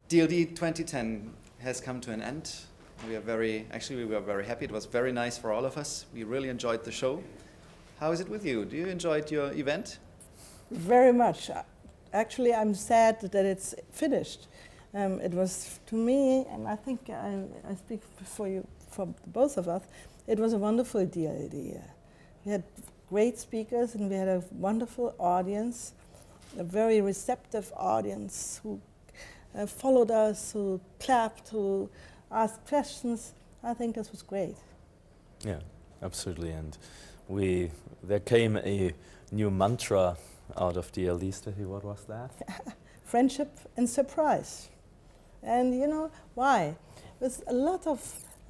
DLD 2010 has come to an end. We were very happy. It was very nice for all of us. We really enjoyed the show. How is it with you? Do you enjoy your event? Very much. Actually, I'm sad that it's finished. It was, to me, and I think I speak for both of us, it was a wonderful DLD. We had great speakers and we had a wonderful audience, a very receptive audience who followed us, who clapped, who asked questions. I think this was great. Yeah, absolutely. And there came a new mantra out of DLD, Steffi. What was that? Friendship and surprise. And you know why? With a lot of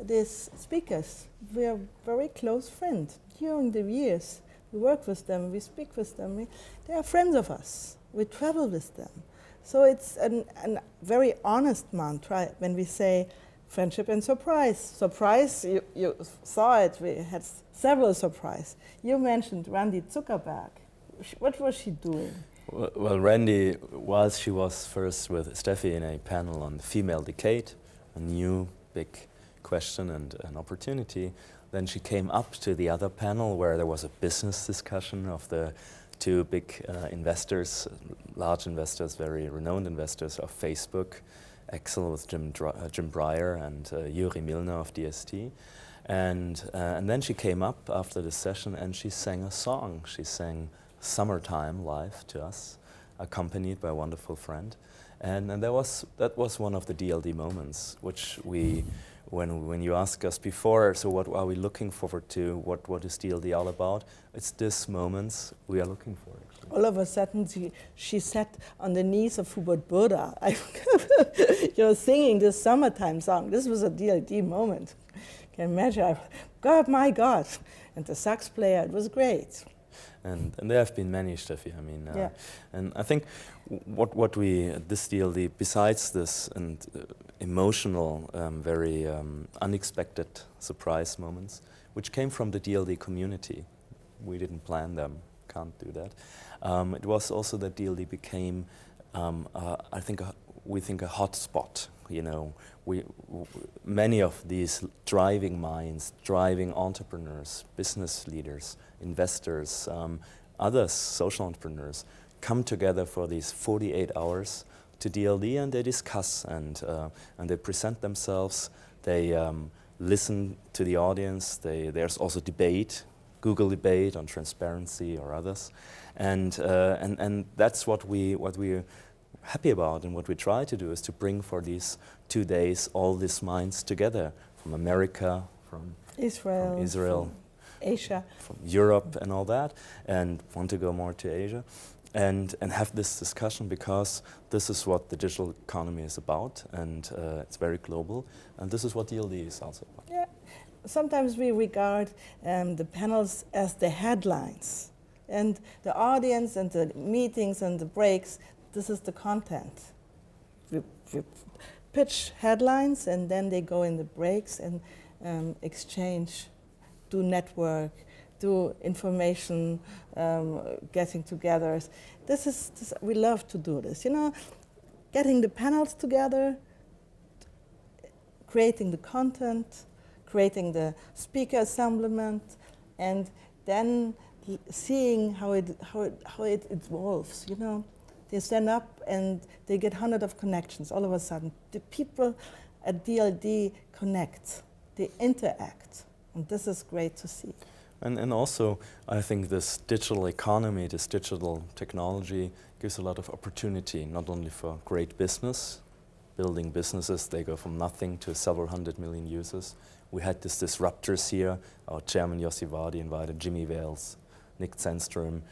these speakers, we are very close friends. During the years, we work with them, we speak with them. They are friends of us. We travel with them. So it's a very honest mantra when we say friendship and surprise. Surprise, you saw it. We had several surprises. You mentioned Randy Zuckerberg. What was she doing? Well, Randy, whilst she was first with Steffi in a panel on the female decade, a new big question and an opportunity, then she came up to the other panel where there was a business discussion of the two big investors, large investors, very renowned investors of Facebook, Excel with Jim Breyer and Yuri Milner of DST. And then she came up after the session and she sang a song. She sang Summertime live to us, accompanied by a wonderful friend. And that was one of the DLD moments, which when you ask us before, so what are we looking forward to, what is DLD all about, it's this moments we are looking for. Actually. All of a sudden she sat on the knees of Hubert Burda, singing this Summertime song. This was a DLD moment. Can you imagine? God, my God. And the sax player, it was great. And there have been many, Steffi. I mean, and I think what we this DLD, besides this and emotional, very unexpected surprise moments, which came from the DLD community, we didn't plan them, can't do that. It was also that DLD became, we think, a hotspot. You know, many of these driving minds, driving entrepreneurs, business leaders, investors, others, social entrepreneurs, come together for these 48 hours to DLD and they discuss and they present themselves. They listen to the audience. There's also debate, Google debate on transparency or others, and that's what we're happy about, and what we try to do is to bring for these 2 days all these minds together from America, from Israel, from Asia, from Europe and all that, and want to go more to Asia and have this discussion, because this is what the digital economy is about, and it's very global, and this is what DLD is also about. Yeah. Sometimes we regard the panels as the headlines, and the audience and the meetings and the breaks, this is the content. We pitch headlines and then they go in the breaks and exchange, do network, do information, getting together. We love to do this, getting the panels together, creating the content, creating the speaker assemblement, and then seeing how it evolves, They stand up and they get hundreds of connections. All of a sudden, the people at DLD connect, they interact, and this is great to see. And also, I think this digital economy, this digital technology gives a lot of opportunity, not only for great business, building businesses, they go from nothing to several 100 million users. We had these disruptors here. Our chairman, Yossi Vardi, invited Jimmy Wales, Nick Zenström,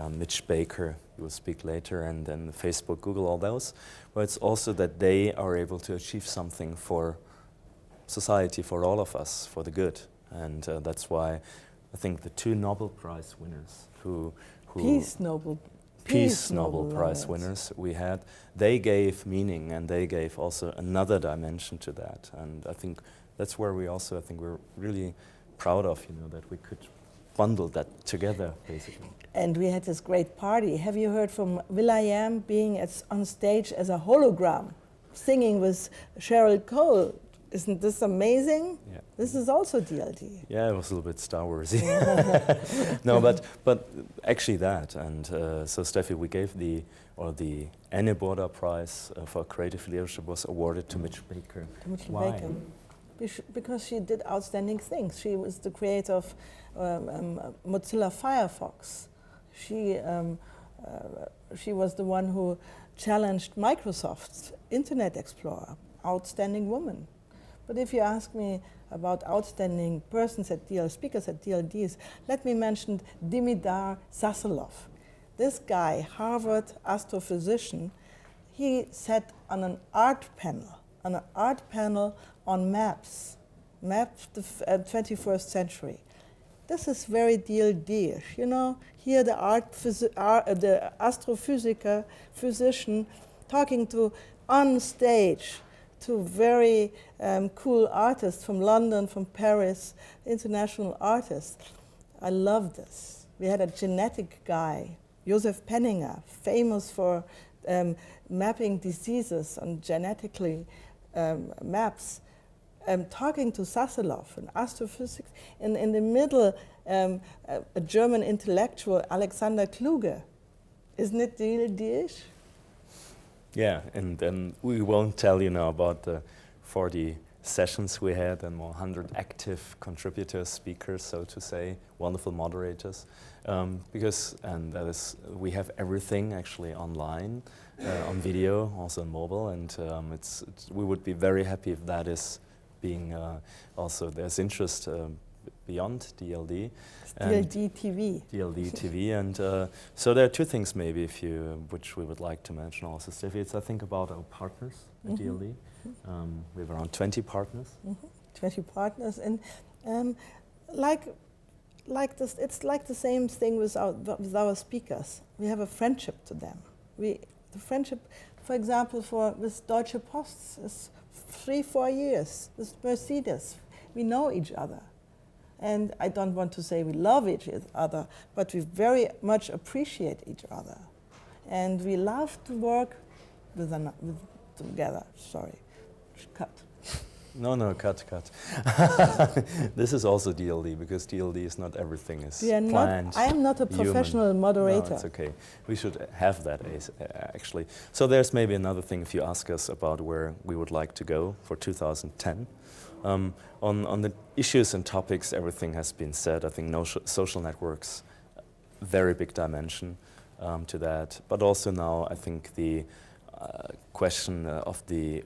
Mitch Baker, who will speak later, and then Facebook, Google, all those. But it's also that they are able to achieve something for society, for all of us, for the good. And that's why I think the two Nobel Prize winners Peace Nobel Prize winners we had, they gave meaning and they gave also another dimension to that. And I think that's where we also, we're really proud of, that we could bundle that together, basically. And we had this great party. Have you heard from will.i.am being on stage as a hologram? singing with Cheryl Cole. Isn't this amazing? Yeah. This is also DLD. Yeah, it was a little bit Star Warsy. No, but actually that, and so Steffi, we gave the Annie Border Prize for Creative Leadership was awarded to Mitch Baker. To Mitchell Why? Baker. Because she did outstanding things. She was the creator of Mozilla Firefox. She was the one who challenged Microsoft's Internet Explorer. Outstanding woman. But if you ask me about outstanding persons at DL, speakers at DLDs, let me mention Dimidar Saselov. This guy, Harvard astrophysician, he sat on an art panel on maps the 21st century. This is very DLD-ish, you know. Here the physician talking to on stage to very cool artists from London, from Paris, international artists. I love this. We had a genetic guy, Josef Penninger, famous for mapping diseases on genetically maps, talking to Saselov, an astrophysics. In the middle, a German intellectual, Alexander Kluge. Isn't it DLD-ish? Yeah, and then we won't tell you now about the 40 sessions we had and more 100 active contributors, speakers, so to say, wonderful moderators, because that is we have everything actually online, on video, also on mobile, and we would be very happy if that is being also there's interest beyond DLD. DLD TV. DLD TV, and so there are two things maybe which we would like to mention also, Steffi. It's I think about our partners at DLD. We have around 20 partners. 20 partners, and like this, it's like the same thing with our speakers. We have a friendship to them. The friendship, for example, with Deutsche Post is 3-4 years. With Mercedes, we know each other. And I don't want to say we love each other, but we very much appreciate each other. And we love to work together. Sorry, cut. No, cut. This is also DLD, because DLD is not everything is planned. I am not a professional moderator. No, it's okay. We should have that actually. So there's maybe another thing if you ask us about where we would like to go for 2010. On the issues and topics, everything has been said. I think social networks, very big dimension to that. But also now, I think the question of the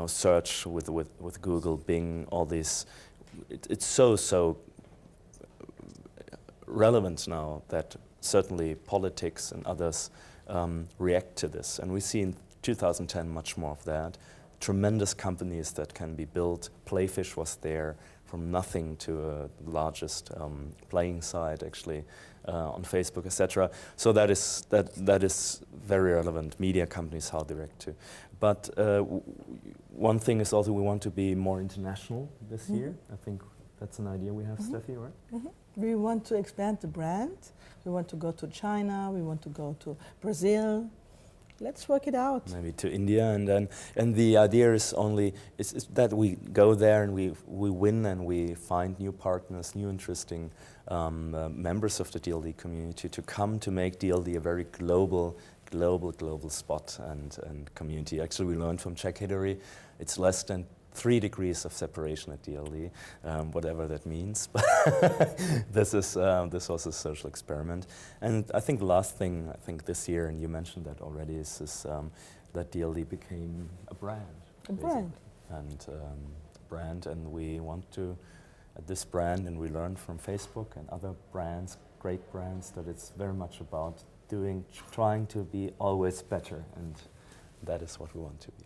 search with Google, Bing, all this, it's so relevant now that certainly politics and others react to this, and we see in 2010 much more of that. Tremendous companies that can be built. Playfish was there from nothing to the largest playing site actually on Facebook, etc. So that is very relevant. Media companies, how they react to. But one thing is also we want to be more international this year. I think that's an idea we have, Steffi, right? We want to expand the brand. We want to go to China. We want to go to Brazil. Let's work it out. Maybe to India, and the idea is that we go there and we win and we find new partners, new interesting members of the DLD community to come to make DLD a very global spot and community. Actually, we learned from Czech Hillary, it's less than 3 degrees of separation at DLD, whatever that means. This was a social experiment. And I think the last thing, I think this year, and you mentioned that already, is that DLD became a brand. A brand. And we want to, at this brand, and we learned from Facebook and other brands, great brands, that it's very much about trying to be always better, and that is what we want to be.